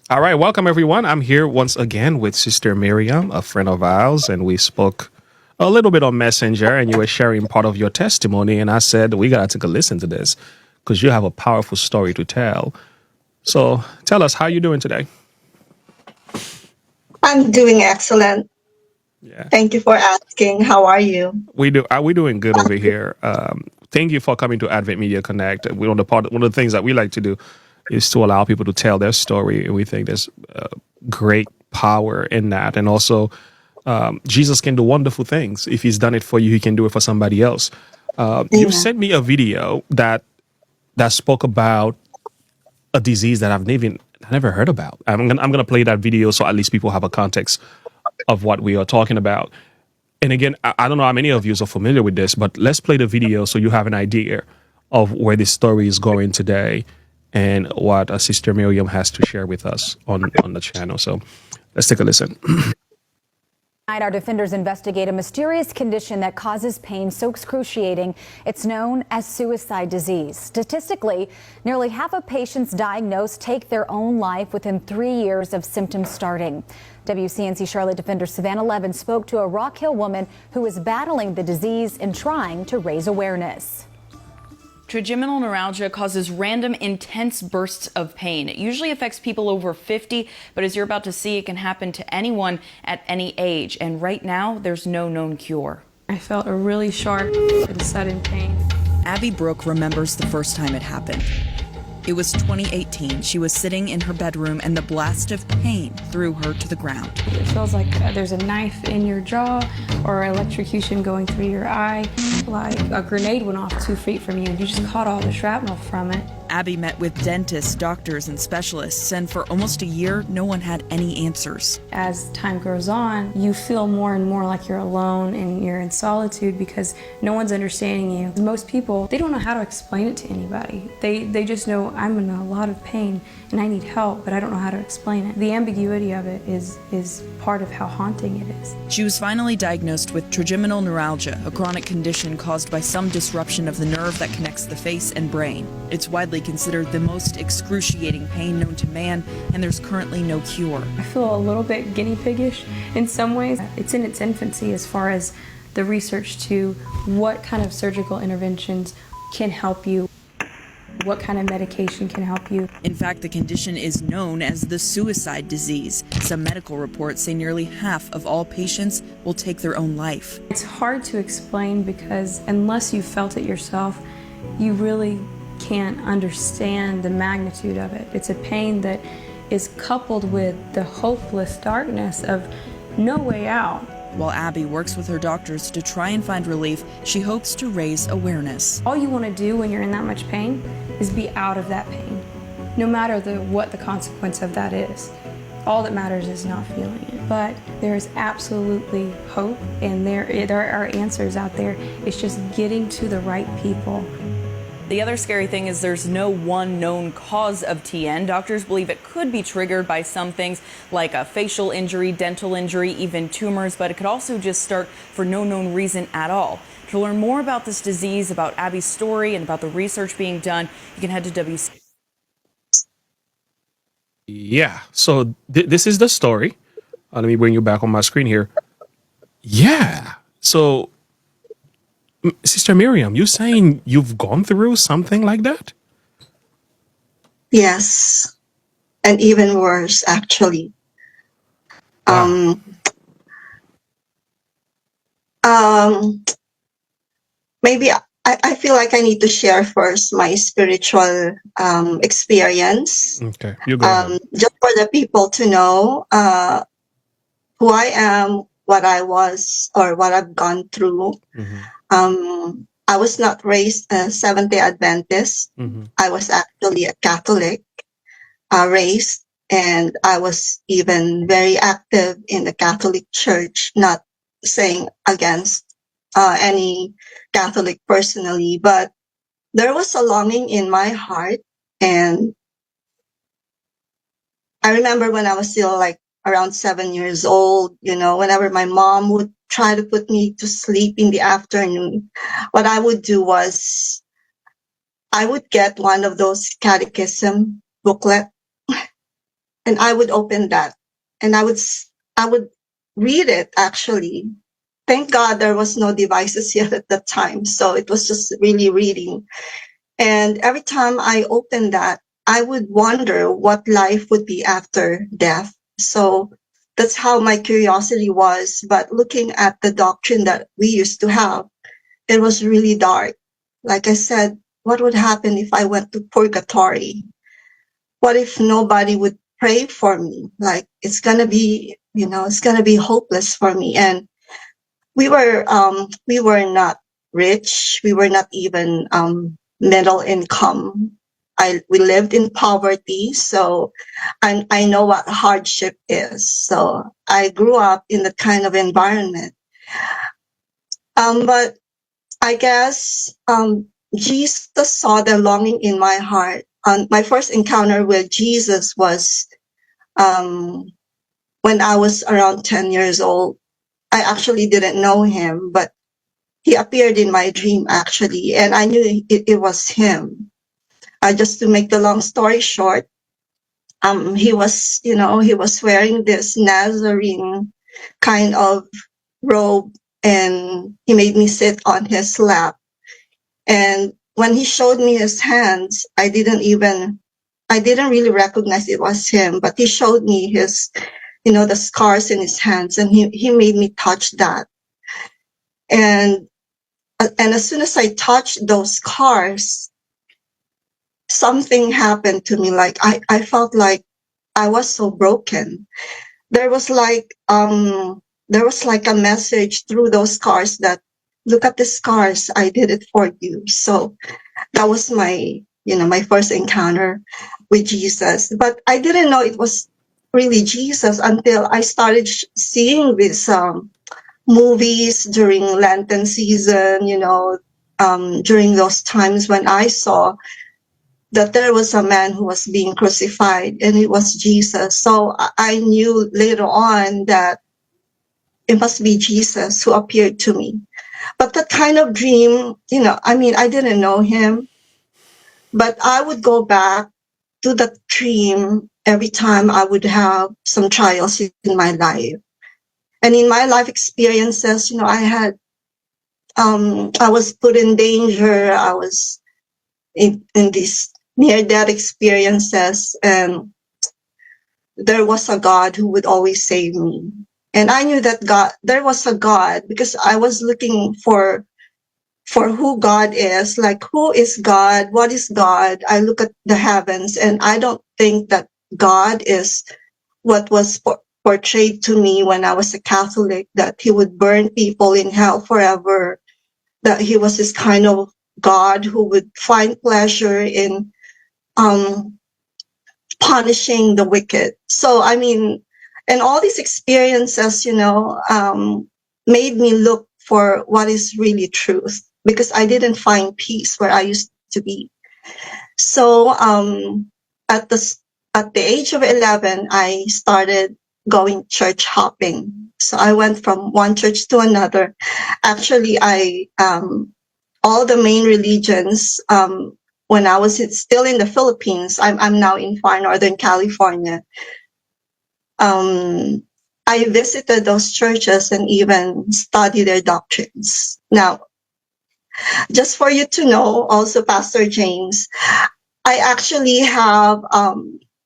All right, welcome everyone. I'm here once again with Sister Miriam, a friend of ours, and we spoke a little bit on Messenger, and you were sharing part of your testimony, and I said we gotta take a listen to this because you have a powerful story to tell. So tell us how you doing today. I'm doing excellent. Yeah, Thank you for asking. How are you? we doing good over here. Thank you for coming to Advent Media Connect. One of the things that we like to do is to allow people to tell their story, and we think there's great power in that, and also Jesus can do wonderful things. If he's done it for you, he can do it for somebody else. You Amen. sent me a video that spoke about a disease that I never heard about. I'm gonna play that video so at least people have a context of what we are talking about. And again, I don't know how many of you are familiar with this, but let's play the video so you have an idea of where this story is going today and what Sister Miriam has to share with us on the channel. So let's take a listen. Tonight, our defenders investigate a mysterious condition that causes pain so excruciating it's known as suicide disease. Statistically, nearly half of patients diagnosed take their own life within 3 years of symptoms starting. WCNC Charlotte defender Savannah Levin spoke to a Rock Hill woman who is battling the disease and trying to raise awareness. Trigeminal neuralgia causes random, intense bursts of pain. It usually affects people over 50, but as you're about to see, it can happen to anyone at any age. And right now, there's no known cure. I felt a really sharp and sudden pain. Abby Brooke remembers the first time it happened. It was 2018. She was sitting in her bedroom and the blast of pain threw her to the ground. It feels like there's a knife in your jaw or electrocution going through your eye. Like a grenade went off 2 feet from you and you just caught all the shrapnel from it. Abby met with dentists, doctors, and specialists, and for almost a year, no one had any answers. As time goes on, you feel more and more like you're alone and you're in solitude because no one's understanding you. Most people, they don't know how to explain it to anybody. They just know I'm in a lot of pain and I need help, but I don't know how to explain it. The ambiguity of it is part of how haunting it is. She was finally diagnosed with trigeminal neuralgia, a chronic condition caused by some disruption of the nerve that connects the face and brain. It's widely considered the most excruciating pain known to man, and there's currently no cure. I feel a little bit guinea piggish in some ways. It's in its infancy as far as the research to what kind of surgical interventions can help you, what kind of medication can help you. In fact, the condition is known as the suicide disease. Some medical reports say nearly half of all patients will take their own life. It's hard to explain because unless you felt it yourself, you really can't understand the magnitude of it. It's a pain that is coupled with the hopeless darkness of no way out. While Abby works with her doctors to try and find relief, she hopes to raise awareness. All you want to do when you're in that much pain is be out of that pain, no matter what the consequence of that is. All that matters is not feeling it. But there is absolutely hope, and there are answers out there. It's just getting to the right people. The other scary thing is there's no one known cause of TN. Doctors believe it could be triggered by some things like a facial injury, dental injury, even tumors, but it could also just start for no known reason at all. To learn more about this disease, about Abby's story, and about the research being done, you can head to WC. Yeah. So this is the story. Let me bring you back on my screen here. Yeah. So, Sister Miriam, you saying you've gone through something like that? Yes, and even worse, actually. Wow. Um, um, maybe I feel like I need to share first my spiritual experience, Okay. You go ahead. just for the people to know who I am, what I was, or what I've gone through. Mm-hmm. I was not raised a Seventh-day Adventist. Mm-hmm. I was actually a Catholic raised, and I was even very active in the Catholic Church, not saying against any Catholic personally, but there was a longing in my heart. And I remember when I was still like around 7 years old, whenever my mom would try to put me to sleep in the afternoon, what I would do was I would get one of those catechism booklet and I would open that, and I would read it actually. Thank God there was no devices yet at that time, so it was just really reading. And every time I opened that, I would wonder what life would be after death. So that's how my curiosity was. But looking at the doctrine that we used to have, it was really dark. Like I said, what would happen if I went to purgatory? What if nobody would pray for me? Like it's gonna be, it's gonna be hopeless for me. And we were not rich. We were not even middle income. We lived in poverty, so I know what hardship is. So I grew up in that kind of environment. But I guess Jesus saw the longing in my heart. My first encounter with Jesus was when I was around 10 years old. I actually didn't know him, but he appeared in my dream actually, and I knew it was him. Just to make the long story short, he was, he was wearing this Nazarene kind of robe, and he made me sit on his lap. And when he showed me his hands, I didn't really recognize it was him, but he showed me his, the scars in his hands, and he made me touch that. And as soon as I touched those scars, something happened to me. Like I felt like I was so broken. There was like a message through those scars that, look at the scars, I did it for you. So that was my, my first encounter with Jesus. But I didn't know it was really Jesus until I started seeing these movies during Lenten season, during those times when I saw that there was a man who was being crucified, and it was Jesus. So I knew later on that it must be Jesus who appeared to me. But that kind of dream, I didn't know him, but I would go back to that dream every time I would have some trials in my life. And in my life experiences, I was put in danger. I was in these near-death experiences, and there was a God who would always save me. And I knew that there was a God, because I was looking for who God is, like who is God, what is God. I look at the heavens, and I don't think that God is what was portrayed to me when I was a Catholic, that he would burn people in hell forever, that he was this kind of God who would find pleasure in punishing the wicked. So, and all these experiences, made me look for what is really truth, because I didn't find peace where I used to be. So, at the age of 11, I started going church hopping. So I went from one church to another. Actually, all the main religions, when I was still in the Philippines, I'm now in far northern California. I visited those churches and even studied their doctrines. Now, just for you to know, also Pastor James, I actually have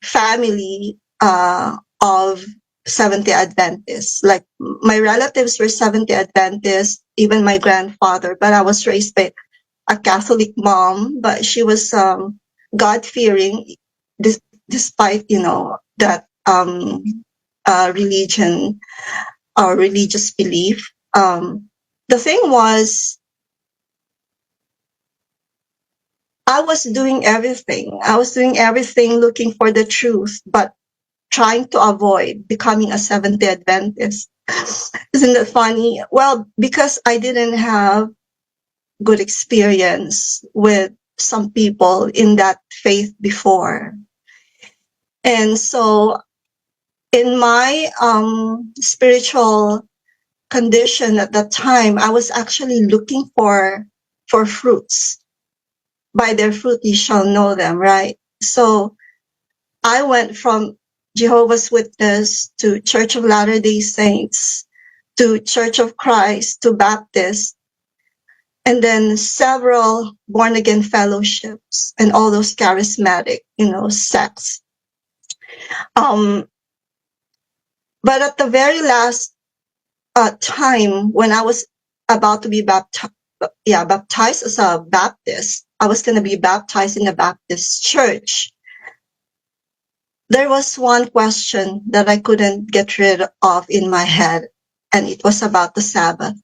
family of Seventh-day Adventists. Like my relatives were Seventh-day Adventists, even my grandfather, but I was raised by a Catholic mom, but she was God-fearing, despite, that religion or religious belief. The thing was, I was doing everything. I was doing everything looking for the truth, but trying to avoid becoming a Seventh-day Adventist. Isn't that funny? Well, because I didn't have good experience with some people in that faith before. And so in my spiritual condition at that time, I was actually looking for fruits. By their fruit you shall know them, right? So I went from Jehovah's Witness to Church of Latter-day Saints to Church of Christ to Baptist, and then several born-again fellowships and all those charismatic, sects. But at the very last time when I was about to be baptized as a Baptist, I was going to be baptized in a Baptist church. There was one question that I couldn't get rid of in my head, and it was about the Sabbath.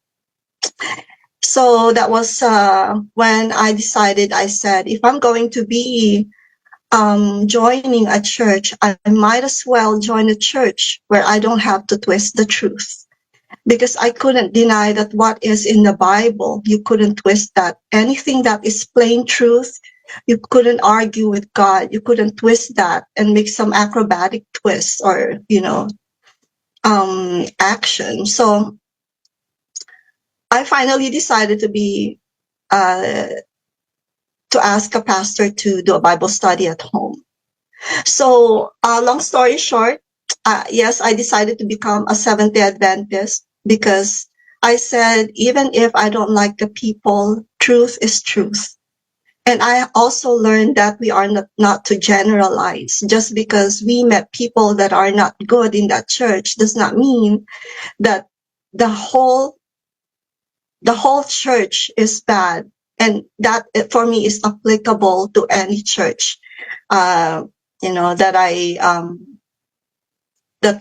So that was when I decided, I said, if I'm going to be joining a church, I might as well join a church where I don't have to twist the truth. Because I couldn't deny that what is in the Bible, you couldn't twist that. Anything that is plain truth, you couldn't argue with God. You couldn't twist that and make some acrobatic twist or, action. So I finally decided to ask a pastor to do a Bible study at home. So, long story short, yes, I decided to become a Seventh-day Adventist because I said, even if I don't like the people, truth is truth. And I also learned that we are not to generalize. Just because we met people that are not good in that church does not mean that the whole church is bad. And that for me is applicable to any church, that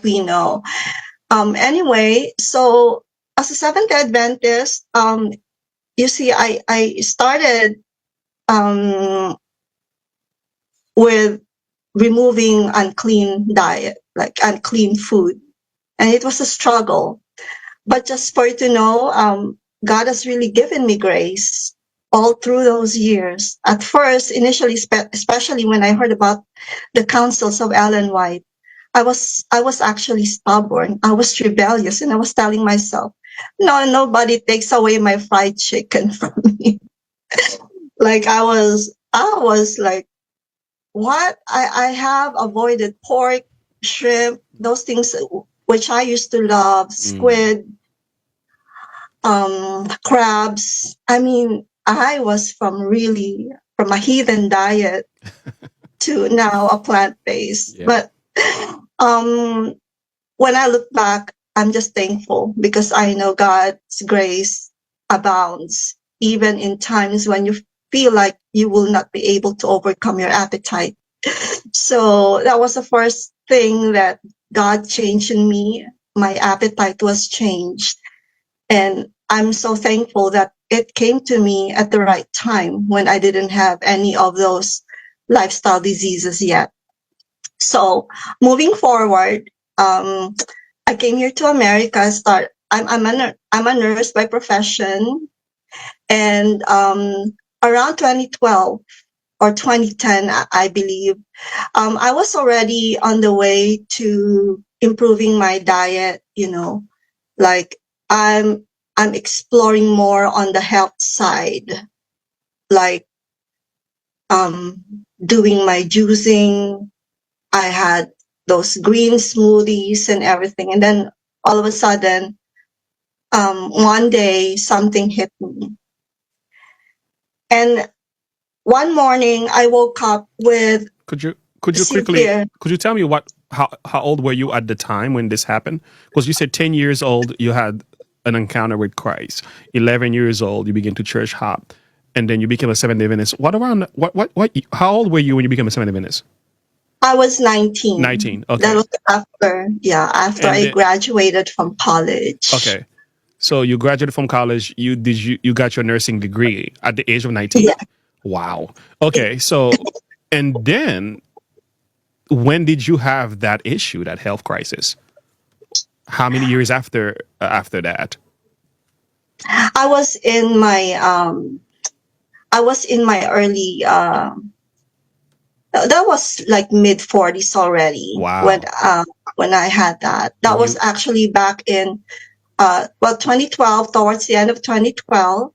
we know. Anyway, so as a Seventh-day Adventist, you see, I started with removing unclean diet, like unclean food. And it was a struggle. But just for you to know, God has really given me grace all through those years. At first, initially, especially when I heard about the counsels of Ellen White, I was actually stubborn. I was rebellious, and I was telling myself, no, nobody takes away my fried chicken from me. Like I was like, what? I have avoided pork, shrimp, those things which I used to love, squid, crabs. I mean, I was from a heathen diet to now a plant-based. Yeah. But when I look back, I'm just thankful because I know God's grace abounds even in times when you feel like you will not be able to overcome your appetite. So that was the first thing that God changed in me. My appetite was changed. And I'm so thankful that it came to me at the right time when I didn't have any of those lifestyle diseases yet. So moving forward, I came here to America. I'm a nurse by profession, and around 2012 or 2010, I believe, I was already on the way to improving my diet. Like I'm exploring more on the health side, like doing my juicing. I had those green smoothies and everything. And then all of a sudden, one day something hit me. And one morning I woke up with Could you quickly, severe. could you tell me how old were you at the time when this happened? Because you said 10 years old, you had an encounter with Christ. 11 years old, you began to church hop, and then you became a Seventh-day Adventist. How old were you when you became a Seventh-day Adventist? I was 19. 19. Okay. That was after I graduated from college. Okay. So you graduated from college. You got your nursing degree at the age of 19? Yeah. Wow. Okay. So, and then when did you have that issue, that health crisis? How many years after that? I was in my early that was like mid 40s already. Wow. When I had that. That was actually back in 2012, towards the end of 2012,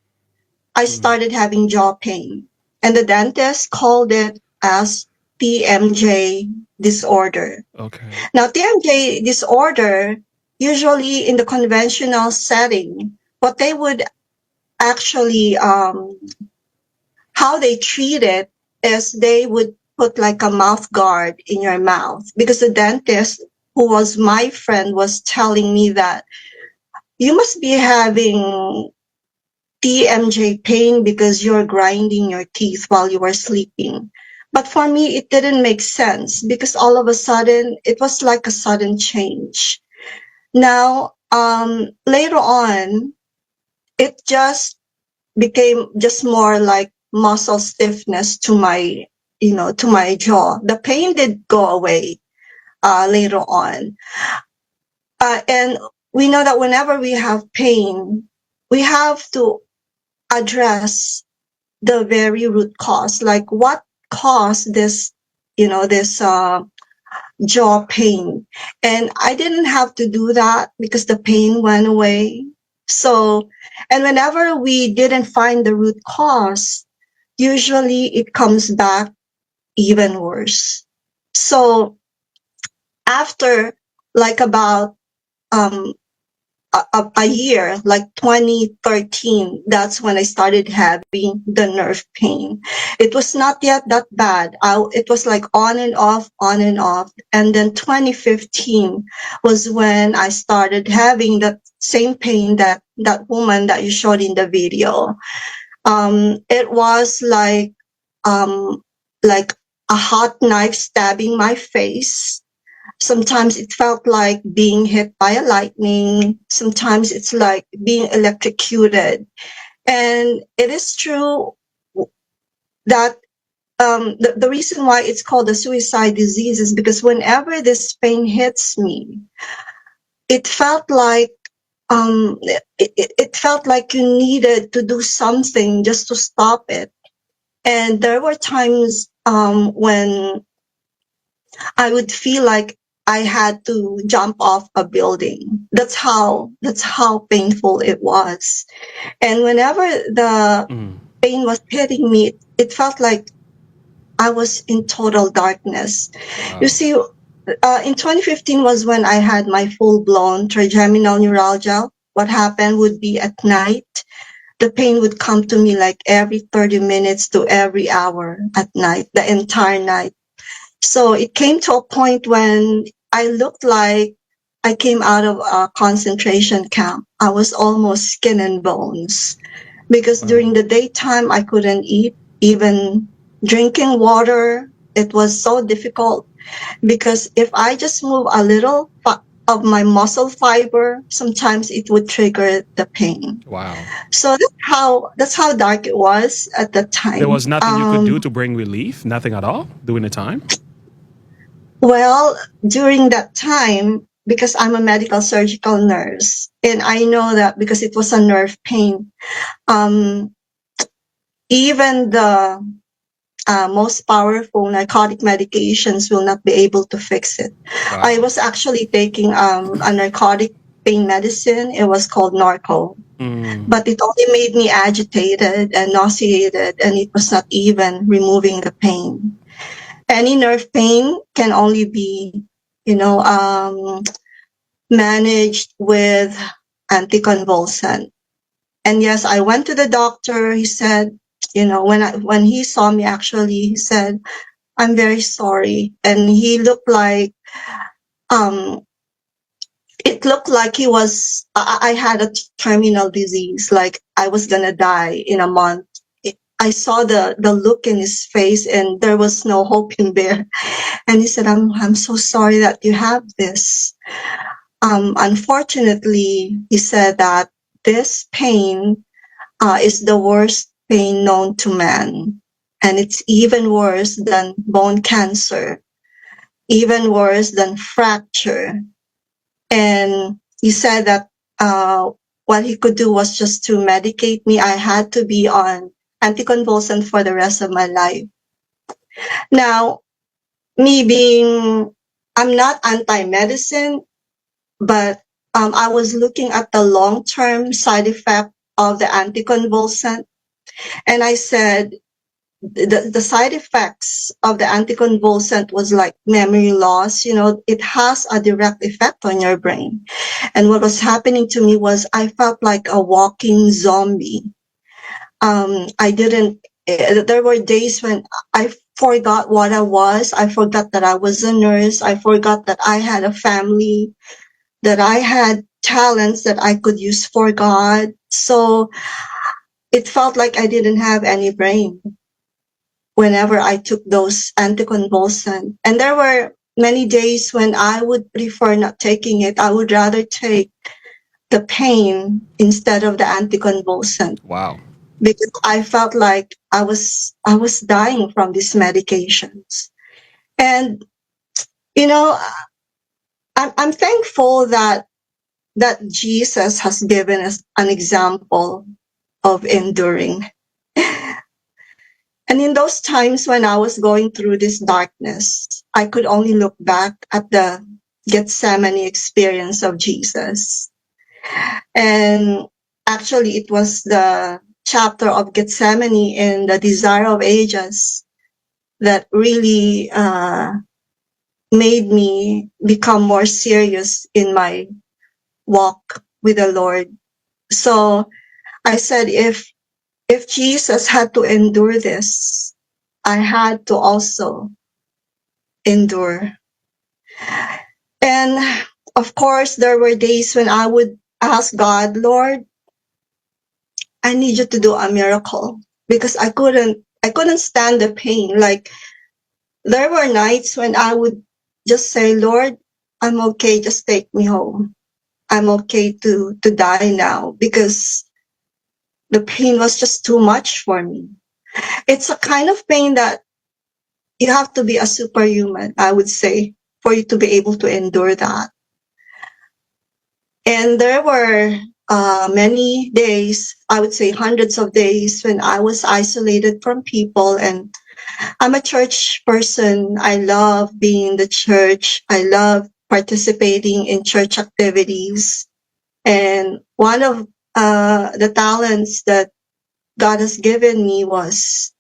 I started having jaw pain. And the dentist called it as TMJ disorder. Okay. Now, TMJ disorder, usually in the conventional setting, what they would actually, how they treat it is they would put like a mouth guard in your mouth, because the dentist, who was my friend, was telling me that you must be having TMJ pain because you're grinding your teeth while you were sleeping. But for me, it didn't make sense, because all of a sudden, it was like a sudden change. Now, later on, it just became just more like muscle stiffness to my, to my jaw. The pain did go away later on. And we know that whenever we have pain, we have to address the very root cause, like what caused this, this jaw pain. And I didn't have to do that because the pain went away. So, and whenever we didn't find the root cause, usually it comes back even worse. So after like about a year, like 2013, that's when I started having the nerve pain. It was not yet that bad. It was like on and off, on and off. And then 2015 was when I started having that same pain that woman that you showed in the video. It was like a hot knife stabbing my face. Sometimes it felt like being hit by a lightning. Sometimes it's like being electrocuted. And it is true that the reason why it's called a suicide disease is because whenever this pain hits me, it felt like it felt like you needed to do something just to stop it. And there were times when I would feel like I had to jump off a building. That's how painful it was. And whenever the pain was hitting me, it felt like I was in total darkness. Wow. You see, in 2015 was when I had my full-blown trigeminal neuralgia. What happened would be at night, the pain would come to me like every 30 minutes to every hour at night, the entire night. So it came to a point when I looked like I came out of a concentration camp. I was almost skin and bones, because during the daytime I couldn't eat. Even drinking water, it was so difficult, because if I just move a little of my muscle fiber, sometimes it would trigger the pain. Wow. So that's how dark it was at the time. There was nothing you could do to bring relief? Nothing at all during the time? Well, during that time, because I'm a medical surgical nurse, and I know that because it was a nerve pain, even the most powerful narcotic medications will not be able to fix it. Wow. I was actually taking a narcotic pain medicine. It was called Norco. But it only made me agitated and nauseated, and it was not even removing the pain. Any nerve pain can only be, managed with anticonvulsant. And yes, I went to the doctor. He said, when he saw me, actually, he said, "I'm very sorry." And he looked like, it looked like I had a terminal disease, like I was gonna die in a month. I saw the look in his face, and there was no hope in there. And he said, I'm so sorry that you have this. Unfortunately, he said that this pain is the worst pain known to man. And it's even worse than bone cancer, even worse than fracture. And he said that what he could do was just to medicate me. I had to be on anticonvulsant for the rest of my life. Now, I'm not anti-medicine, but I was looking at the long-term side effect of the anticonvulsant. And I said, the side effects of the anticonvulsant was like memory loss. It has a direct effect on your brain. And what was happening to me was I felt like a walking zombie. There were days when I forgot what I was. I forgot that I was a nurse. I forgot that I had a family, that I had talents that I could use for God. So it felt like I didn't have any brain whenever I took those anticonvulsants. And there were many days when I would prefer not taking it. I would rather take the pain instead of the anticonvulsant, Wow. because I felt like I was dying from these medications. And I'm thankful that Jesus has given us an example of enduring. And in those times when I was going through this darkness, I could only look back at the Gethsemane experience of Jesus. And actually, it was the chapter of Gethsemane in the Desire of Ages that really made me become more serious in my walk with the Lord. So I said, if Jesus had to endure this, I had to also endure. And of course, there were days when I would ask God, Lord, I need you to do a miracle, because I couldn't stand the pain. Like, there were nights when I would just say, Lord, I'm okay, just take me home. I'm okay to die now, because the pain was just too much for me. It's a kind of pain that you have to be a superhuman, I would say, for you to be able to endure that. And there were many days, I would say hundreds of days, when I was isolated from people. And I'm a church person. I love being in the church. I love participating in church activities. And one of the talents that God has given me was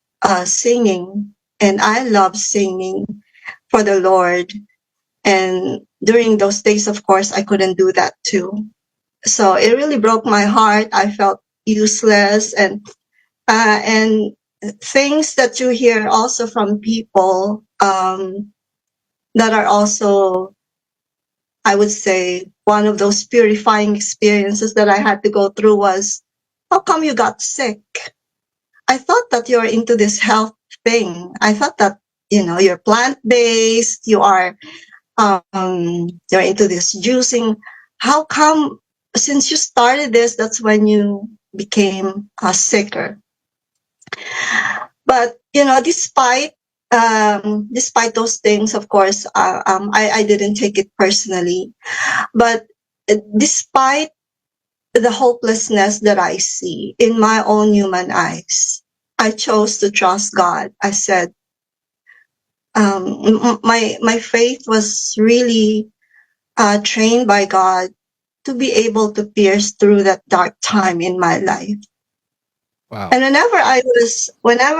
singing. And I love singing for the Lord. And during those days, of course, I couldn't do that too. So it really broke my heart. I felt useless, and things that you hear also from people that are also, I would say, one of those purifying experiences that I had to go through was, how come you got sick? I thought that you're into this health thing. I thought that, you're plant-based, you're into this juicing. How come since you started this, that's when you became sicker? But, despite those things, of course, I didn't take it personally. But despite the hopelessness that I see in my own human eyes, I chose to trust God. I said, my faith was really trained by God to be able to pierce through that dark time in my life. Wow. And whenever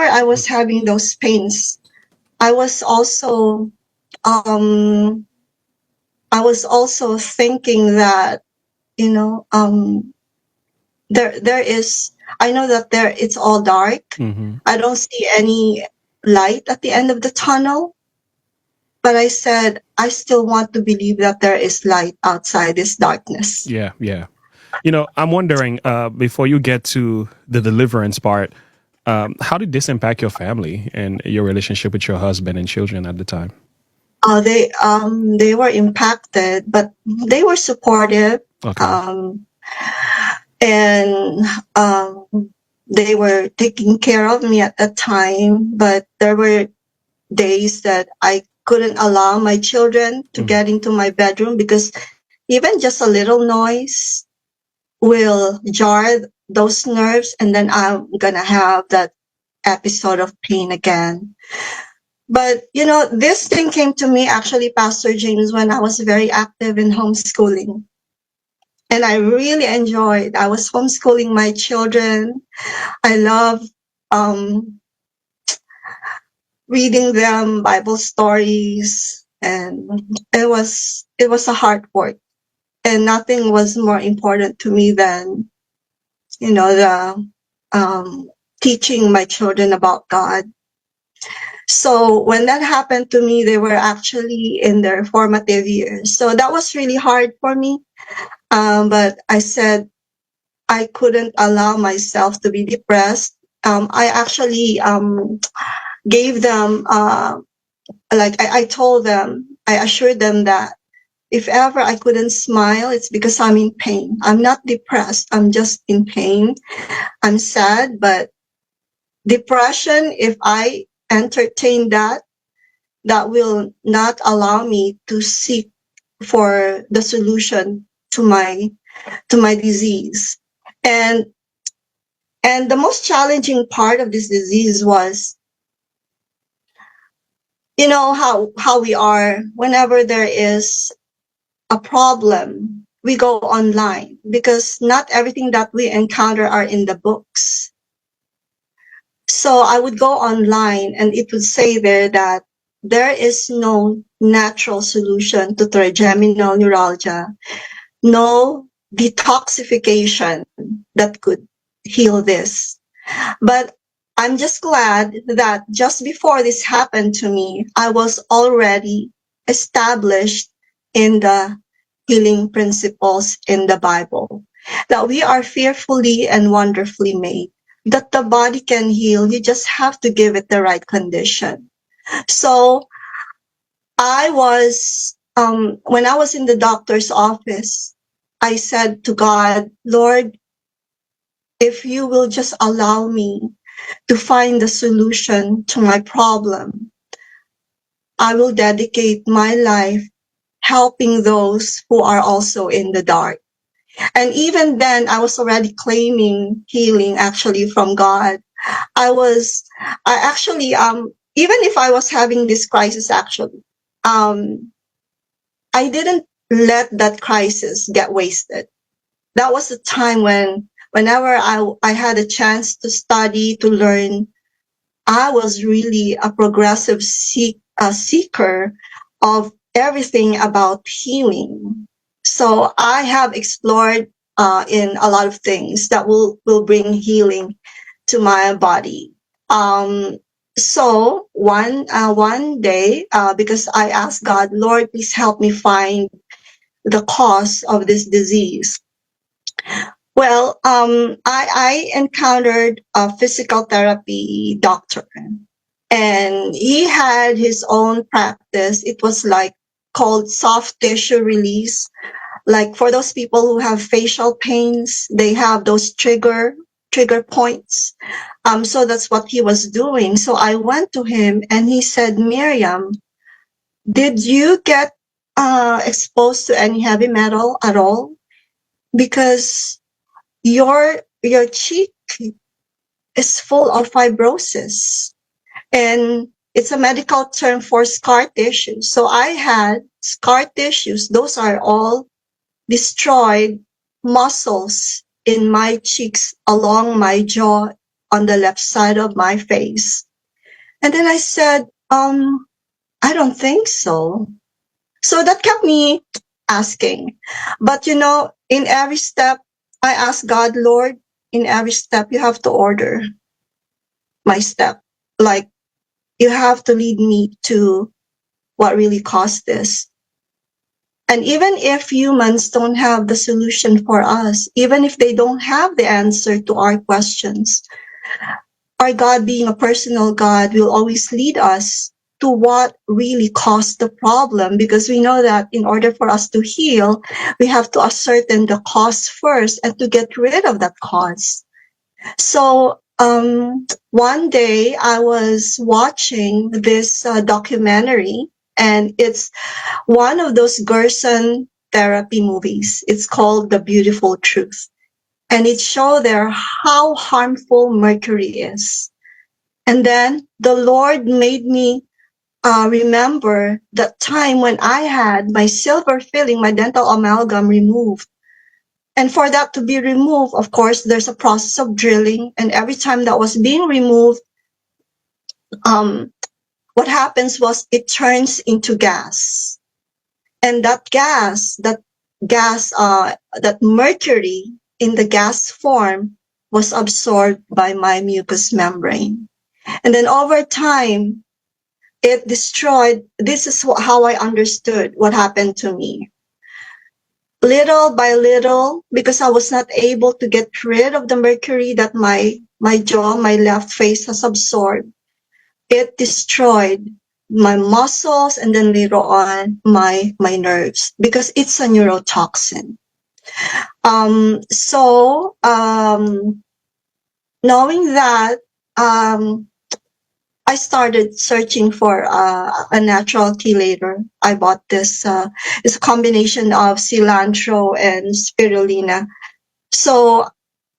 I was having those pains, I was also thinking that, there is, I know that it's all dark. Mm-hmm. I don't see any light at the end of the tunnel. But I said, I still want to believe that there is light outside this darkness. Yeah, yeah. I'm wondering, before you get to the deliverance part, how did this impact your family and your relationship with your husband and children at the time? They were impacted, but they were supportive. Okay. And they were taking care of me at that time. But there were days that I couldn't allow my children to get into my bedroom, because even just a little noise will jar those nerves, and then I'm gonna have that episode of pain again. But, this thing came to me actually, Pastor James, when I was very active in homeschooling. And I really enjoyed. I was homeschooling my children. I love reading them Bible stories, and it was a hard work. And nothing was more important to me than, the teaching my children about God. So when that happened to me, they were actually in their formative years. So that was really hard for me. But I said I couldn't allow myself to be depressed. I actually gave them, I told them, I assured them that if ever I couldn't smile, it's because I'm in pain. I'm not depressed. I'm just in pain. I'm sad, but depression, if I entertain that, that will not allow me to seek for the solution to my disease. And the most challenging part of this disease was, how we are whenever there is a problem, we go online because not everything that we encounter are in the books. So I would go online and it would say there that there is no natural solution to trigeminal neuralgia, no detoxification that could heal this. But I'm just glad that just before this happened to me, I was already established in the healing principles in the Bible, that we are fearfully and wonderfully made, that the body can heal. You just have to give it the right condition. So I was, when I was in the doctor's office, I said to God, Lord, if you will just allow me to find the solution to my problem, I will dedicate my life helping those who are also in the dark. And even then, I was already claiming healing actually from God. I actually, even if I was having this crisis actually, I didn't let that crisis get wasted. That was the time whenever I had a chance to study, to learn, I was really a progressive seeker of everything about healing. So I have explored in a lot of things that will bring healing to my body. So one day, because I asked God, Lord, please help me find the cause of this disease. Well, I encountered a physical therapy doctor, and he had his own practice. It was like called soft tissue release. Like for those people who have facial pains, they have those trigger points. So that's what he was doing. So I went to him and he said, Miriam, did you get exposed to any heavy metal at all? Because your cheek is full of fibrosis, and it's a medical term for scar tissue. So I had scar tissues. Those are all destroyed muscles in my cheeks, along my jaw, on the left side of my face. And then I said, I don't think so. So that kept me asking. But in every step, I asked God, Lord, in every step, you have to order my step. Like, you have to lead me to what really caused this. And even if humans don't have the solution for us, even if they don't have the answer to our questions, our God, being a personal God, will always lead us to what really caused the problem, because we know that in order for us to heal, we have to ascertain the cause first and to get rid of that cause. So one day I was watching this documentary, and it's one of those Gerson therapy movies. It's called The Beautiful Truth. And it showed there how harmful mercury is. And then the Lord made me remember that time when I had my silver filling, my dental amalgam removed. And for that to be removed, of course, there's a process of drilling. And every time that was being removed, what happens was it turns into gas. And that mercury in the gas form was absorbed by my mucous membrane. And then over time, it destroyed. This is how I understood what happened to me. Little by little, because I was not able to get rid of the mercury that my jaw, my left face has absorbed, it destroyed my muscles and then later on my nerves because it's a neurotoxin. Knowing that, I started searching for a natural chelator. I bought this. It's a combination of cilantro and spirulina. So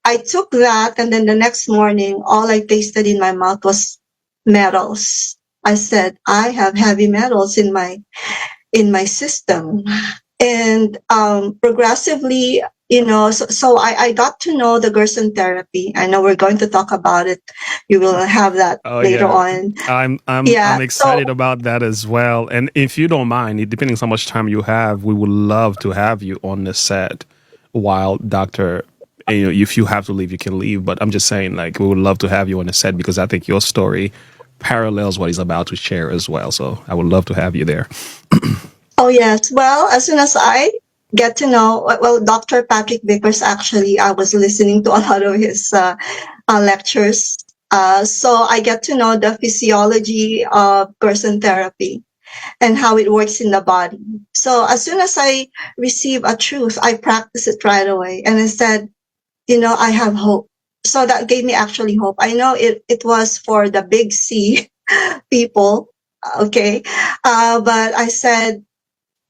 I took that, and then the next morning, all I tasted in my mouth was metals. I said, I have heavy metals in my system. And progressively, so I got to know the Gerson therapy. I know we're going to talk about it. You will have that later on. I'm excited about that as well. And if you don't mind, depending on how much time you have, we would love to have you on the set while Dr. If you have to leave, you can leave. But I'm just saying, like, we would love to have you on the set because I think your story parallels what he's about to share as well. So I would love to have you there. Oh, yes. Well, as soon as I get to know, Dr. Patrick Vickers, actually, I was listening to a lot of his lectures. So I get to know the physiology of Gerson therapy and how it works in the body. So as soon as I receive a truth, I practice it right away. And I said, I have hope. So that gave me actually hope. I know it was for the big C people, okay? But I said,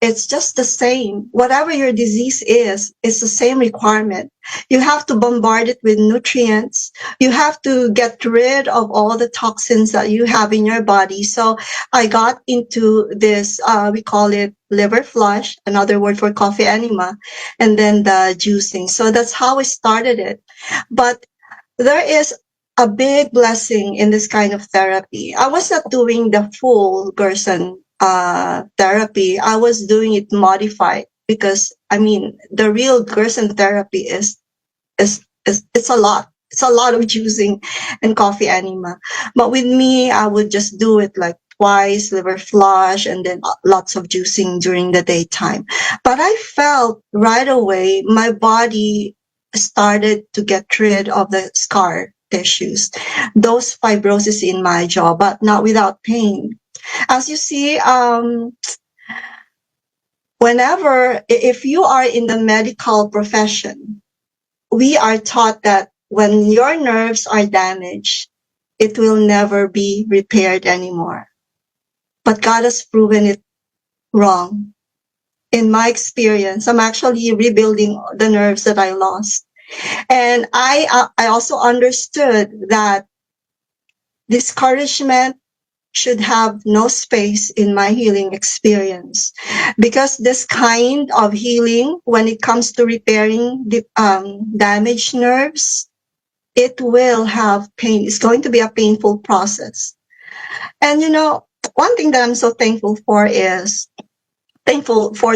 it's just the same. Whatever your disease is, it's the same requirement. You have to bombard it with nutrients. You have to get rid of all the toxins that you have in your body. So I got into this, we call it liver flush, another word for coffee enema, and then the juicing. So that's how I started it. But there is a big blessing in this kind of therapy. I was not doing the full Gerson therapy. I was doing it modified because the real Gerson therapy is it's a lot. It's a lot of juicing and coffee enema. But with me, I would just do it like twice, liver flush, and then lots of juicing during the daytime. But I felt right away my body started to get rid of the scar tissues, those fibrosis in my jaw, but not without pain. As you see, if you are in the medical profession, we are taught that when your nerves are damaged, it will never be repaired anymore. But God has proven it wrong. In my experience, I'm actually rebuilding the nerves that I lost. And I also understood that discouragement should have no space in my healing experience, because this kind of healing, when it comes to repairing the damaged nerves, it will have pain. It's going to be a painful process. And one thing that I'm so thankful for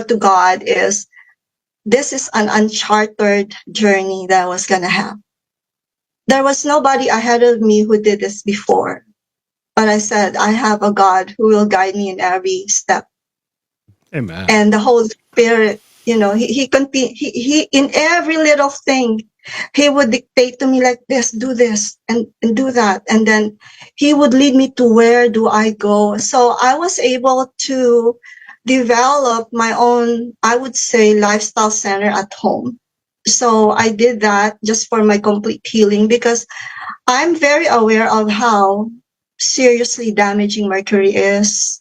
to God is this is an uncharted journey that I was gonna have. There was nobody ahead of me who did this before. But I said, I have a God who will guide me in every step. Amen. And the Holy Spirit, he in every little thing, he would dictate to me like this, do this and do that. And then he would lead me to where do I go. So I was able to develop my own, I would say, lifestyle center at home. So I did that just for my complete healing, because I'm very aware of how seriously damaging mercury is.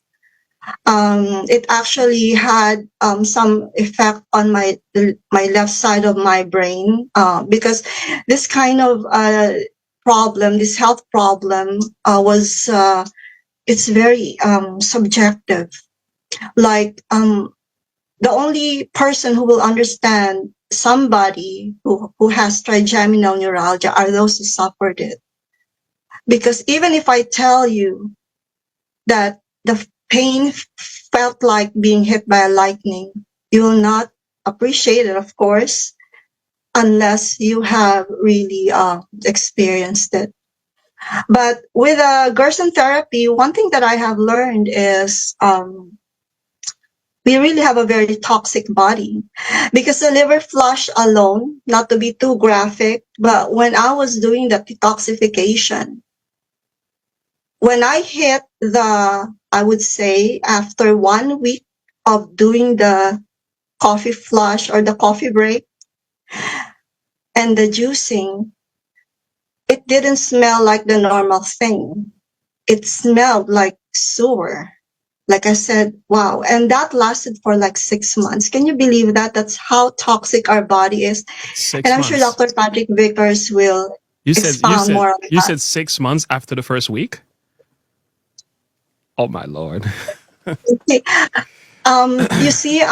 It actually had some effect on my left side of my brain, because this kind of problem, this health problem, it's very subjective. Like the only person who will understand somebody who has trigeminal neuralgia are those who suffered it. Because even if I tell you that the pain felt like being hit by a lightning. You will not appreciate it, of course, unless you have really experienced it. But with Gerson therapy, one thing that I have learned is we really have a very toxic body, because the liver flush alone, not to be too graphic, but when I was doing the detoxification, when I hit I would say after 1 week of doing the coffee flush or the coffee break and the juicing, it didn't smell like the normal thing. It smelled like sewer. Like I said, wow. And that lasted for like 6 months. Can you believe that? That's how toxic our body is. And 6 I'm sure months. Dr. Patrick Vickers will You said you expound said more on you that. said 6 months after the first week. Oh my lord. Okay. You see,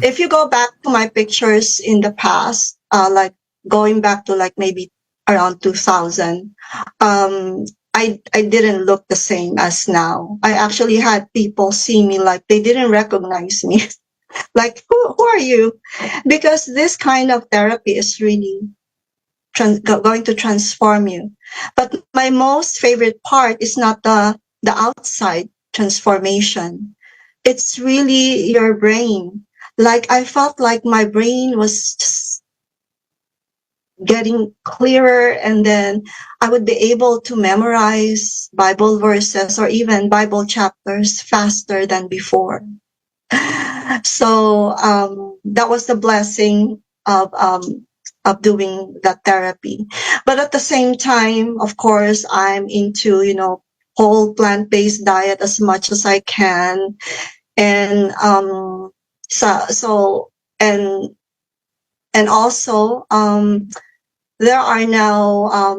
if you go back to my pictures in the past, like going back to like maybe around 2000, I didn't look the same as now. I actually had people see me like they didn't recognize me. Like, who are you? Because this kind of therapy is really going to transform you. But my most favorite part is not the outside transformation. It's really your brain. Like, I felt like my brain was just getting clearer, and then I would be able to memorize Bible verses or even Bible chapters faster than before. So that was the blessing of doing that therapy. But at the same time, of course, I'm into, whole plant-based diet as much as I can. And so and also there are now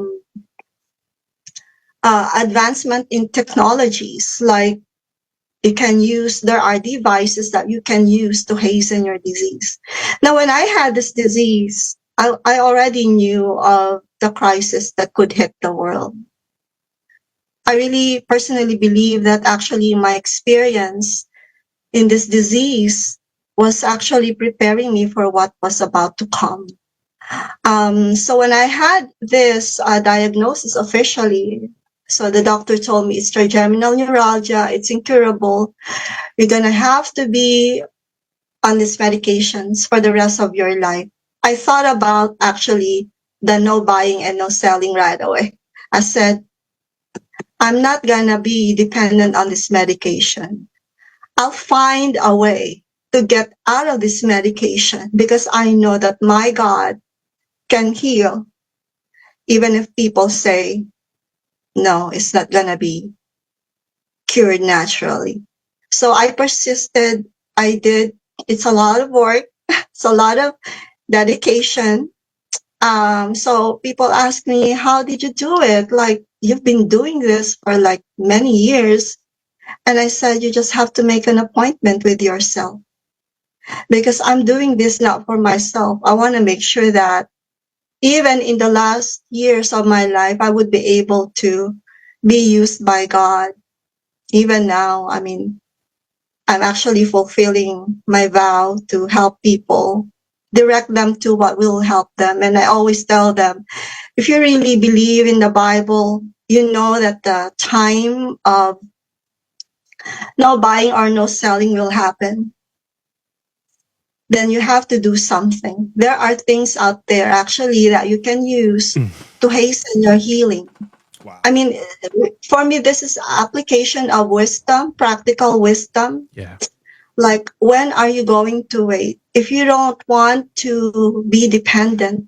advancement in technologies, like there are devices that you can use to hasten your disease. Now, when I had this disease, I already knew of the crisis that could hit the world. I really personally believe that actually my experience in this disease was actually preparing me for what was about to come. So when I had this diagnosis officially, so the doctor told me it's trigeminal neuralgia, it's incurable. You're going to have to be on these medications for the rest of your life. I thought about actually the no buying and no selling right away. I said, I'm not going to be dependent on this medication. I'll find a way to get out of this medication, because I know that my God can heal, even if people say, no, it's not going to be cured naturally. So I persisted. I did. It's a lot of work. It's a lot of dedication. So people ask me, how did you do it? Like, you've been doing this for like many years. And I said, you just have to make an appointment with yourself, because I'm doing this not for myself. I want to make sure that even in the last years of my life, I would be able to be used by God. Even now, I mean, I'm actually fulfilling my vow to help people, direct them to what will help them. And I always tell them, if you really believe in the Bible, you know that the time of no buying or no selling will happen. Then you have to do something. There are things out there actually that you can use to hasten your healing. Wow. I mean, for me, this is application of wisdom, practical wisdom. Yeah. Like, when are you going to wait? If you don't want to be dependent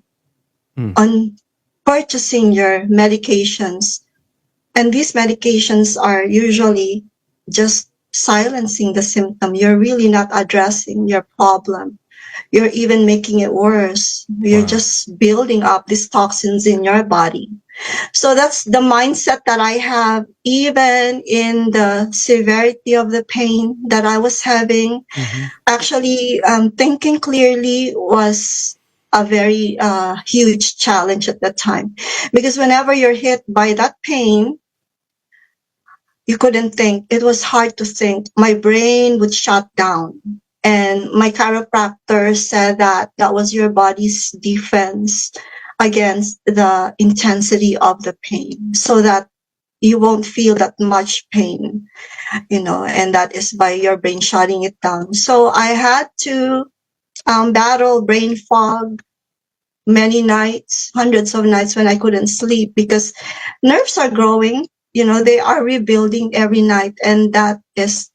on purchasing your medications, and these medications are usually just silencing the symptom, you're really not addressing your problem. You're even making it worse. You're just building up these toxins in your body. So that's the mindset that I have, even in the severity of the pain that I was having. Actually, thinking clearly was a very huge challenge at that time, because whenever you're hit by that pain, you couldn't think. It was hard to think. My brain would shut down. And my chiropractor said that that was your body's defense against the intensity of the pain, so that you won't feel that much pain, and that is by your brain shutting it down. So I had to battle brain fog many nights, hundreds of nights when I couldn't sleep, because nerves are growing, they are rebuilding every night, and that is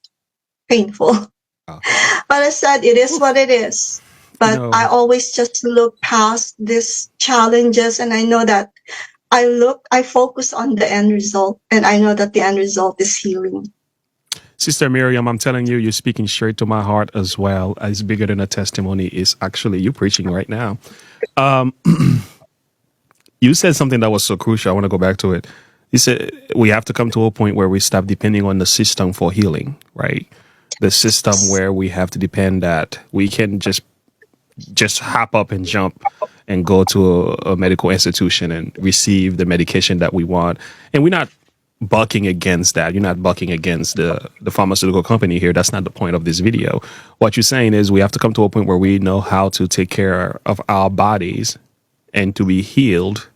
painful. Wow. But I said, it is what it is. But know, I always just look past these challenges, and I know that I focus on the end result, and I know that the end result is healing. Sister Miriam, I'm telling you, you're speaking straight to my heart as well. It's bigger than a testimony. It's actually you preaching right now. You said something that was so crucial. I want to go back to it. You said we have to come to a point where we stop depending on the system for healing, right? The system where we have to depend that we can just hop up and jump and go to a medical institution and receive the medication that we want. And we're not bucking against that. You're not bucking against the pharmaceutical company here. That's not the point of this video. What you're saying is we have to come to a point where we know how to take care of our bodies and to be healed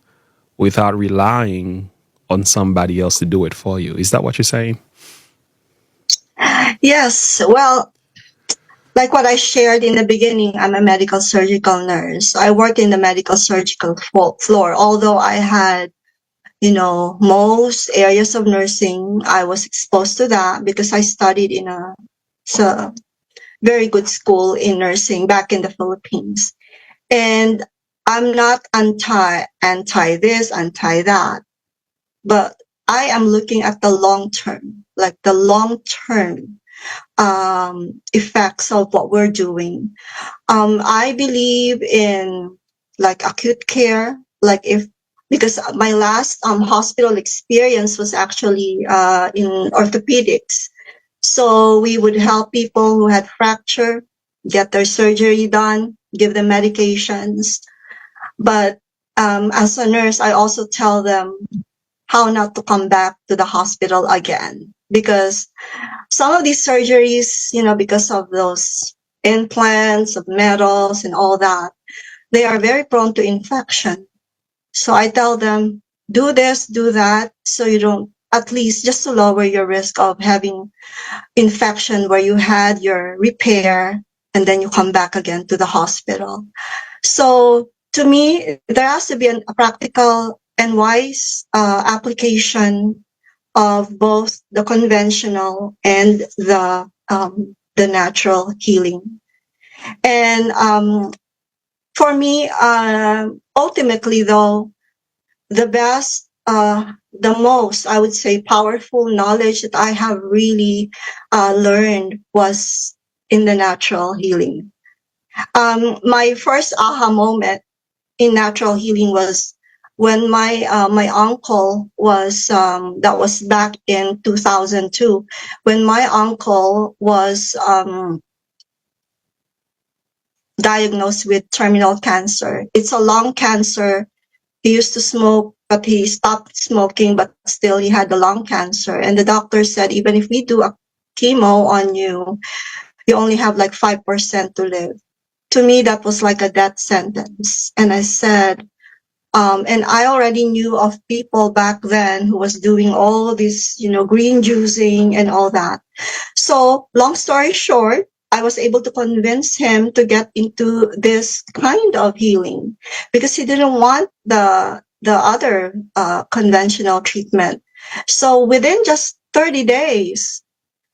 without relying on somebody else to do it for you. Is that what you're saying? Yes. Well, like what I shared in the beginning, I'm a medical surgical nurse. I work in the medical surgical floor. Although I had, most areas of nursing, I was exposed to that because I studied in a very good school in nursing back in the Philippines. And I'm not anti this, anti that, but I am looking at the long term, like the long term effects of what we're doing. I believe in like acute care, because my last hospital experience was actually in orthopedics. So we would help people who had fracture get their surgery done, give them medications. But as a nurse, I also tell them how not to come back to the hospital again, because some of these surgeries, because of those implants of metals and all that, they are very prone to infection. So I tell them, do this, do that, so you don't, at least just to lower your risk of having infection where you had your repair and then you come back again to the hospital. So to me, there has to be a practical and wise application of both the conventional and the natural healing. And for me, ultimately, though, the best, the most, I would say, powerful knowledge that I have really learned was in the natural healing. My first aha moment in natural healing was when my uncle was, that was back in 2002, when my uncle was diagnosed with terminal cancer. It's a lung cancer. He used to smoke, but he stopped smoking, but still he had the lung cancer. And the doctor said, even if we do a chemo on you, you only have like 5% to live. To me, that was like a death sentence. And I said, and I already knew of people back then who was doing all this, green juicing and all that. So long story short, I was able to convince him to get into this kind of healing because he didn't want the other conventional treatment. So within just 30 days,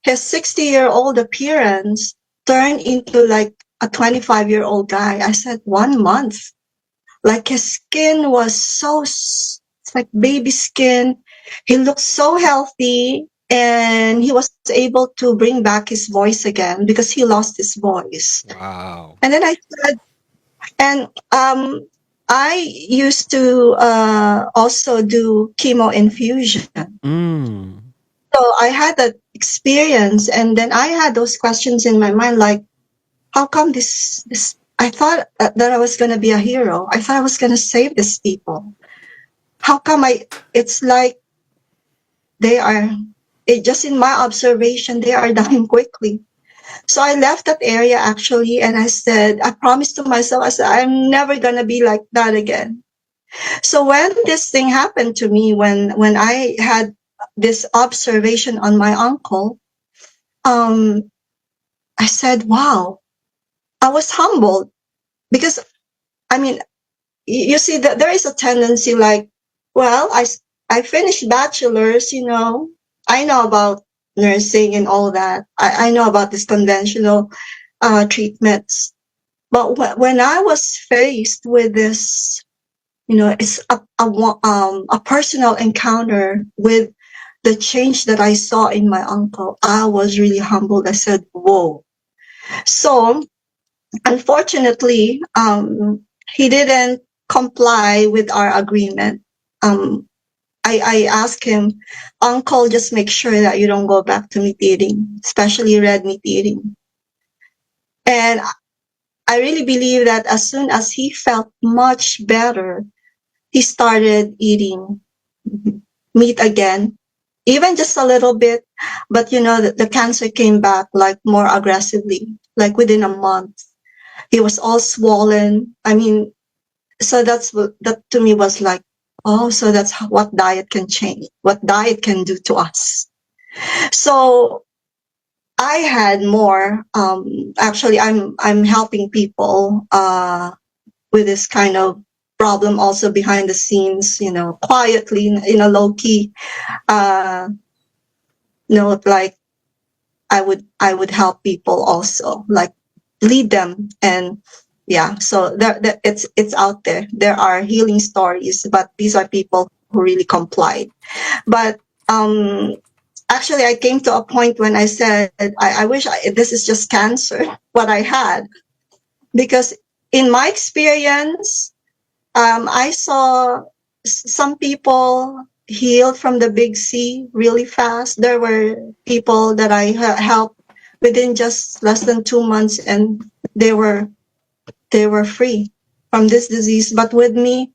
his 60-year-old appearance turned into like a 25-year-old guy. I said 1 month. Like his skin was it's like baby skin. He looked so healthy, and he was able to bring back his voice again because he lost his voice. Wow. And then I said, and I used to also do chemo infusion. So I had that experience, and then I had those questions in my mind, like, how come this I thought that I was going to be a hero. I thought I was going to save these people. How come it's like they are just in my observation, they are dying quickly. So I left that area actually, and I said, I promised to myself, I said, I'm never gonna be like that again. So when this thing happened to me, when I had this observation on my uncle, I said, wow, I was humbled because, I mean, you see that there is a tendency like, well, I finished bachelor's, I know about nursing and all that. I know about this conventional treatments. But when I was faced with this, it's a personal encounter with the change that I saw in my uncle, I was really humbled. I said, whoa. So unfortunately, he didn't comply with our agreement. I asked him, Uncle, just make sure that you don't go back to meat eating, especially red meat eating. And I really believe that as soon as he felt much better, he started eating meat again, even just a little bit. But the cancer came back like more aggressively, like within a month. He was all swollen. I mean, so that to me was like, oh, so that's what diet can change, what diet can do to us. So I had more. Actually, I'm helping people with this kind of problem also behind the scenes, quietly in a low key. Like I would help people also, like lead them, and yeah. So it's out there. There are healing stories, but these are people who really complied. But actually, I came to a point when I said, I wish this is just cancer, what I had, because in my experience, I saw some people healed from the big C really fast. There were people that I helped within just less than 2 months, and they were free from this disease. But with me,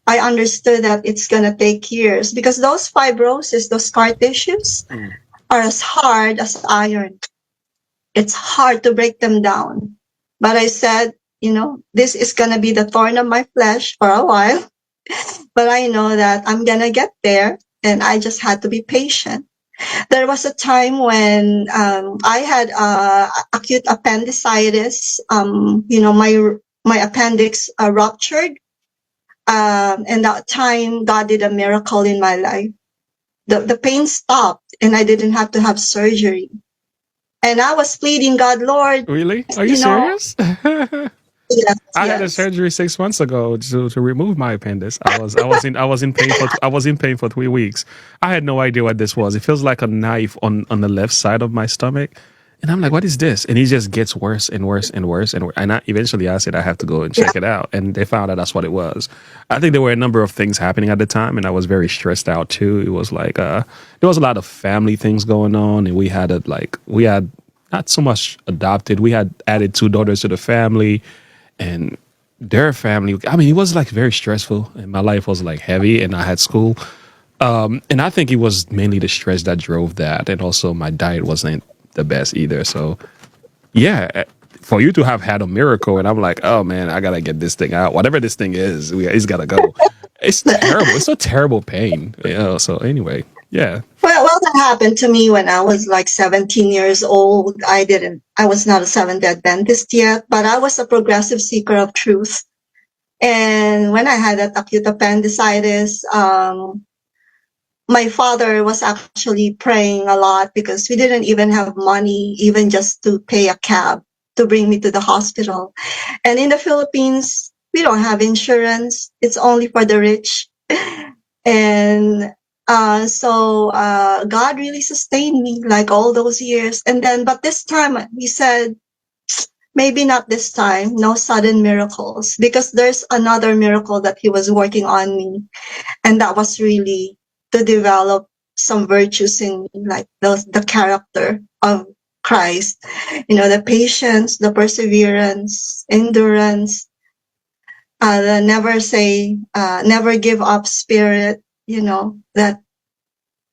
I understood that it's gonna take years, because those fibrosis, those scar tissues, are as hard as iron. It's hard to break them down. But I said, this is gonna be the thorn of my flesh for a while. But I know that I'm gonna get there, and I just had to be patient. There was a time when I had acute appendicitis. My appendix ruptured, and that time God did a miracle in my life. The pain stopped, and I didn't have to have surgery. And I was pleading, God, Lord, Really? Are you serious? yes, I had a yes. surgery 6 months ago to remove my appendix. I was in pain for 3 weeks. I had no idea what this was. It feels like a knife on the left side of my stomach, and I'm like, what is this? And it just gets worse and worse and worse and worse. And eventually I said I have to go and check it out, and they found out that's what it was. I think there were a number of things happening at the time, and I was very stressed out too. It was like there was a lot of family things going on, and we had not so much adopted. We had added 2 daughters to the family. And their family, I mean, it was like very stressful, and my life was like heavy, and I had school. And I think it was mainly the stress that drove that. And also my diet wasn't the best either. So yeah, for you to have had a miracle, and I'm like, oh man, I gotta get this thing out. Whatever this thing is, it's gotta go. It's terrible. It's a terrible pain. So anyway, yeah. Well, that happened to me when I was like 17 years old. I was not a Seventh-day Adventist yet, but I was a progressive seeker of truth. And when I had that acute appendicitis, my father was actually praying a lot, because we didn't even have money, even just to pay a cab to bring me to the hospital. And in the Philippines, we don't have insurance. It's only for the rich. And so God really sustained me like all those years. And then, but this time he said, maybe not this time, no sudden miracles, because there's another miracle that he was working on me. And that was really to develop some virtues in me, like the character of Christ, the patience, the perseverance, endurance, the never give up spirit, that,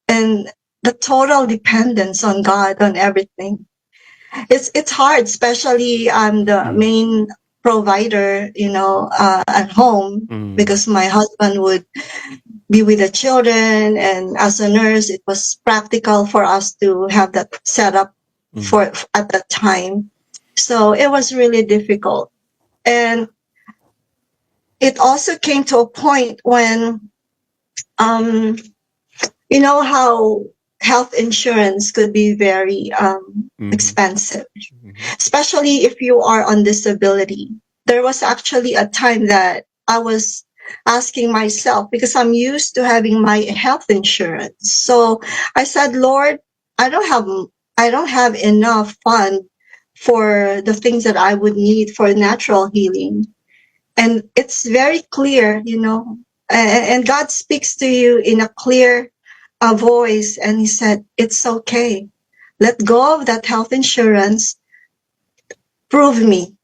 and the total dependence on God, on everything. It's hard, especially I'm the main provider, at home, Mm. because my husband would be with the children, and as a nurse, it was practical for us to have that set up for at that time. So it was really difficult. And it also came to a point when, you know how health insurance could be very expensive, especially if you are on disability. There was actually a time that I was asking myself, because I'm used to having my health insurance. So I said, Lord, I don't have enough fund for the things that I would need for natural healing. And it's very clear, and God speaks to you in a clear voice. And he said, it's okay. Let go of that health insurance. Prove me.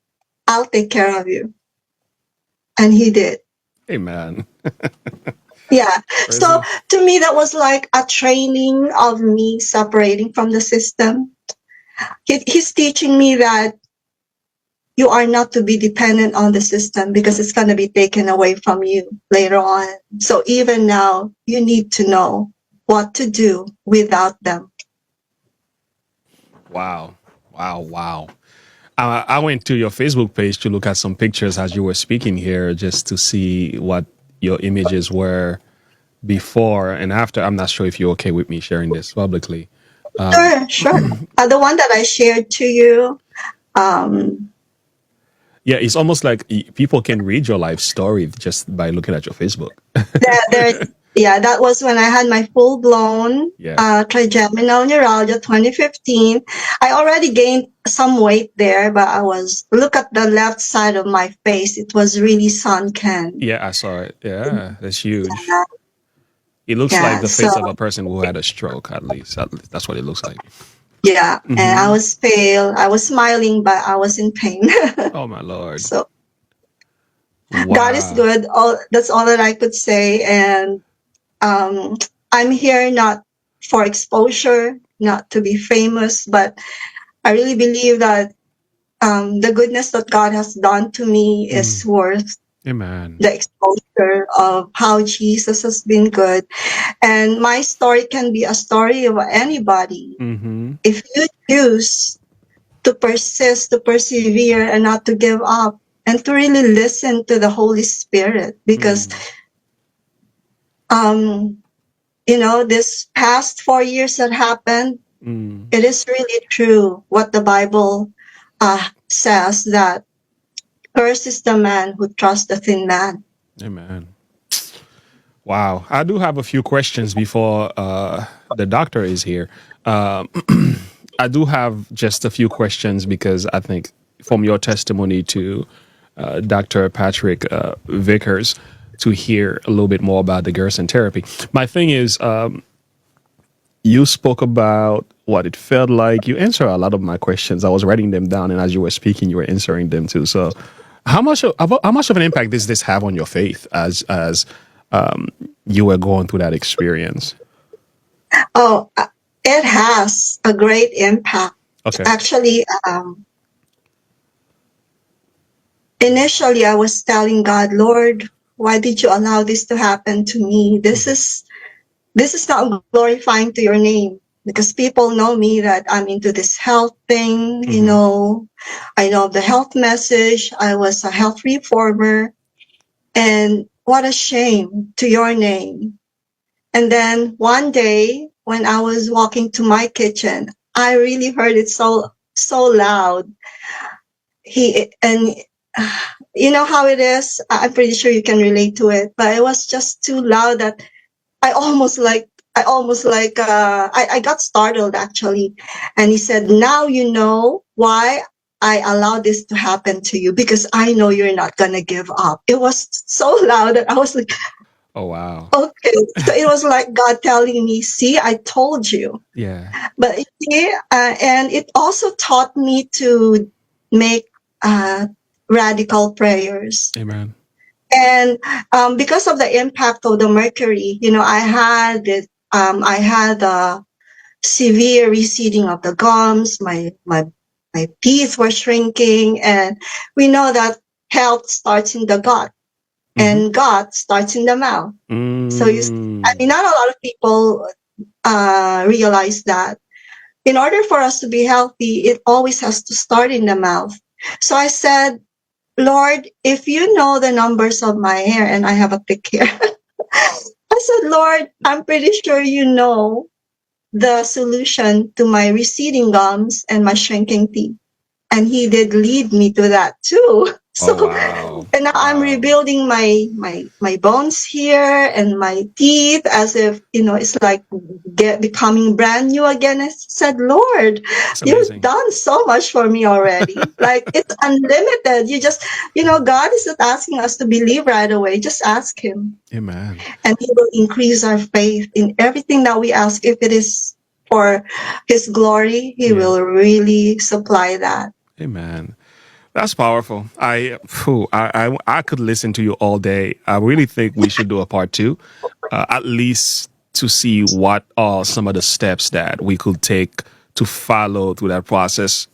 I'll take care of you. And he did. Amen. Yeah. Praise So God. to me, that was like a training of me separating from the system. He's teaching me that you are not to be dependent on the system, because it's going to be taken away from you later on. So even now, you need to know what to do without them. Wow. I went to your Facebook page to look at some pictures as you were speaking here, just to see what your images were before and after. I'm not sure if you're okay with me sharing this publicly. Sure. The one that I shared to you, um, Yeah, it's almost like people can read your life story just by looking at your Facebook. that was when I had my full-blown Yeah. trigeminal neuralgia 2015. I already gained some weight there, but look at the left side of my face. It was really sunken. Yeah, I saw it. Yeah, that's huge. It looks like Yeah, the so face of a person who had a stroke, at least. That's what it looks like. yeah, and I was pale. I was smiling, but I was in pain. Oh, my Lord. So God is Wow. good. That's all that I could say. And I'm here not for exposure, not to be famous, but I really believe that the goodness that God has done to me is worth Amen. the exposure of how Jesus has been good. And my story can be a story of anybody. Mm-hmm. If you choose to persist, to persevere, and not to give up, and to really listen to the Holy Spirit, because this past 4 years that happened, it is really true what the Bible says, that cursed is the man who trusteth in man. Amen. Wow. I do have a few questions before the doctor is here. I do have just a few questions because I think from your testimony to Dr. Patrick Vickers, to hear a little bit more about the Gerson therapy. My thing is, you spoke about what it felt like. You answered a lot of my questions. I was writing them down, and as you were speaking, you were answering them too. So, how much of an impact does this have on your faith as you were going through that experience? Oh, it has a great impact. Okay. Actually, initially I was telling God, Lord, why did you allow this to happen to me? This is not glorifying to your name, because people know me that I'm into this health thing. I know the health message. I was a health reformer, and what a shame to your name. And then one day when I was walking to my kitchen, I really heard it so loud. You know how it is. I'm pretty sure you can relate to it, but it was just too loud that I got startled actually. And he said, now you know why I allowed this to happen to you, because I know you're not going to give up. It was so loud that I was like, Oh, wow. okay. So it was like God telling me, see, I told you. Yeah. But and it also taught me to make radical prayers. Amen. And because of the impact of the mercury, I had severe receding of the gums. My teeth were shrinking, and we know that health starts in the gut, and gut starts in the mouth. So I mean, not a lot of people realize that in order for us to be healthy, it always has to start in the mouth. So I said, Lord, if you know the numbers of my hair, and I have a thick hair, I said, Lord, I'm pretty sure you know the solution to my receding gums and my shrinking teeth. And he did lead me to that too. So, Oh, wow. and now I'm rebuilding my bones here and my teeth as if, it's like becoming brand new again. I said, Lord, It's amazing. you've done so much for me already. Like, it's unlimited. You just, God is not asking us to believe right away. Just ask him. Amen. And he will increase our faith in everything that we ask. If it is for his glory, he will really supply that. Amen. That's powerful. I could listen to you all day. I really think we should do a part 2, at least to see what are some of the steps that we could take to follow through that process.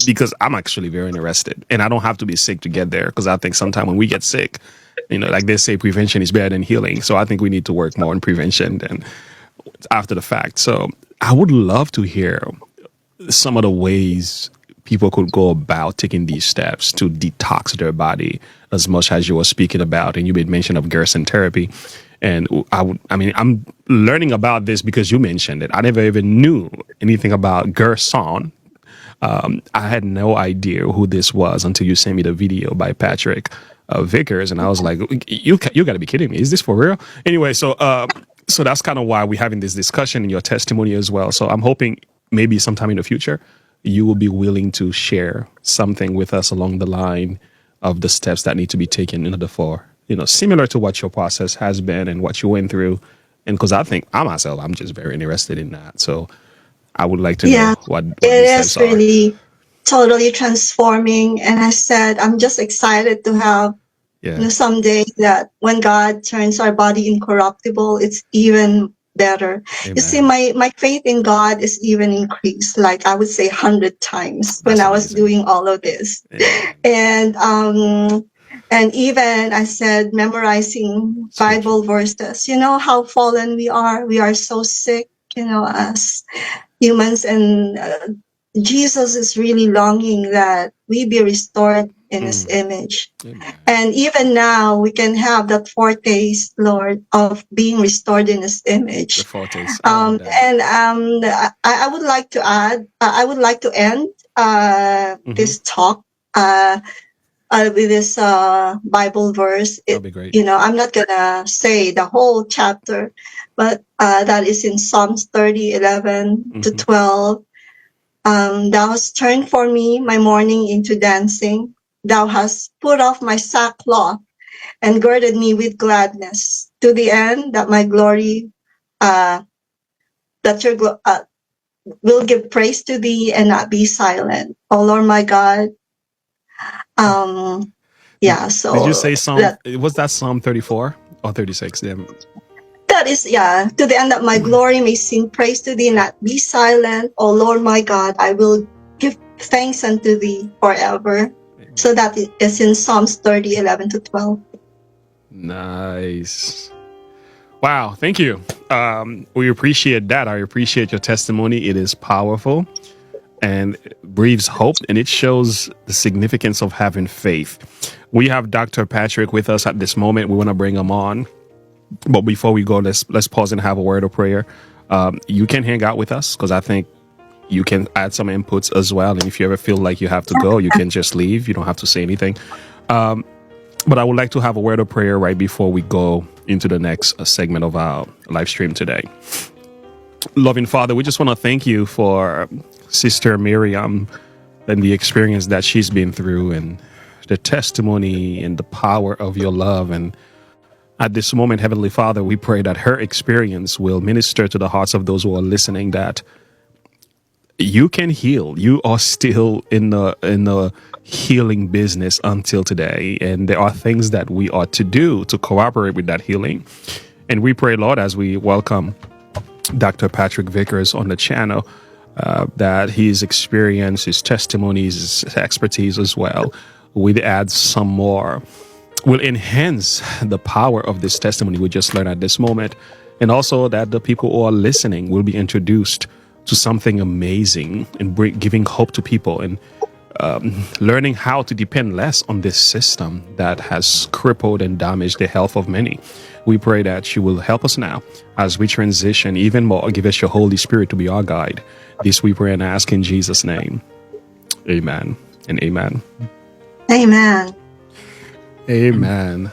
Because I'm actually very interested, and I don't have to be sick to get there. Because I think sometimes when we get sick, like they say, prevention is better than healing. So I think we need to work more on prevention than after the fact. So I would love to hear some of the ways people could go about taking these steps to detox their body, as much as you were speaking about, and you made mention of Gerson therapy. And I'm learning about this because you mentioned it. I never even knew anything about Gerson. I had no idea who this was until you sent me the video by Patrick Vickers, and I was like, you got to be kidding me. Is this for real? Anyway, so that's kind of why we're having this discussion in your testimony as well. So I'm hoping maybe sometime in the future, you will be willing to share something with us along the line of the steps that need to be taken in order for, similar to what your process has been and what you went through. And because I think I'm just very interested in that. So I would like to know what it these is steps are. really totally transforming. And I said, I'm just excited to have someday that when God turns our body incorruptible, it's even better. Amen. You see, my faith in God is even increased, like I would say 100 times when I was doing all of this. And even I said, memorizing Bible verses, how fallen we are. We are so sick, as humans, and Jesus is really longing that we be restored in his image. Amen. And even now we can have that foretaste, Lord, of being restored in his image. The foretaste. And I would like to add, I would like to end this talk with this Bible verse. That'd be great. I'm not gonna say the whole chapter, but that is in Psalms 30:11 to 12. Thou hast turned for me my mourning into dancing. Thou hast put off my sackcloth and girded me with gladness, to the end that my glory, will give praise to thee and not be silent. O Lord my God. So did you say was that Psalm 34 or 36? That is, to the end that my glory may sing praise to thee and not be silent. O Lord my God, I will give thanks unto thee forever. So that is in Psalms 30:11 to 12. Nice. Wow, thank you. We appreciate that. I appreciate your testimony. It is powerful and breathes hope, and it shows the significance of having faith. We have Dr. Patrick with us at this moment. We want to bring him on. But before we go, let's pause and have a word of prayer. You can hang out with us because I think you can add some inputs as well. And if you ever feel like you have to go, you can just leave. You don't have to say anything. But I would like to have a word of prayer right before we go into the next segment of our live stream today. Loving Father, we just want to thank you for Sister Miriam and the experience that she's been through and the testimony and the power of your love. And at this moment, Heavenly Father, we pray that her experience will minister to the hearts of those who are listening, that you can heal. You are still in the healing business until today. And there are things that we ought to do to cooperate with that healing. And we pray, Lord, as we welcome Dr. Patrick Vickers on the channel, that his experience, his testimonies, his expertise as well, we'd add some more, will enhance the power of this testimony we just learned at this moment. And also that the people who are listening will be introduced to something amazing and giving hope to people, and learning how to depend less on this system that has crippled and damaged the health of many. We pray that you will help us now as we transition even more. Give us your Holy Spirit to be our guide. This we pray and ask in Jesus' name. Amen and amen. Amen. Amen.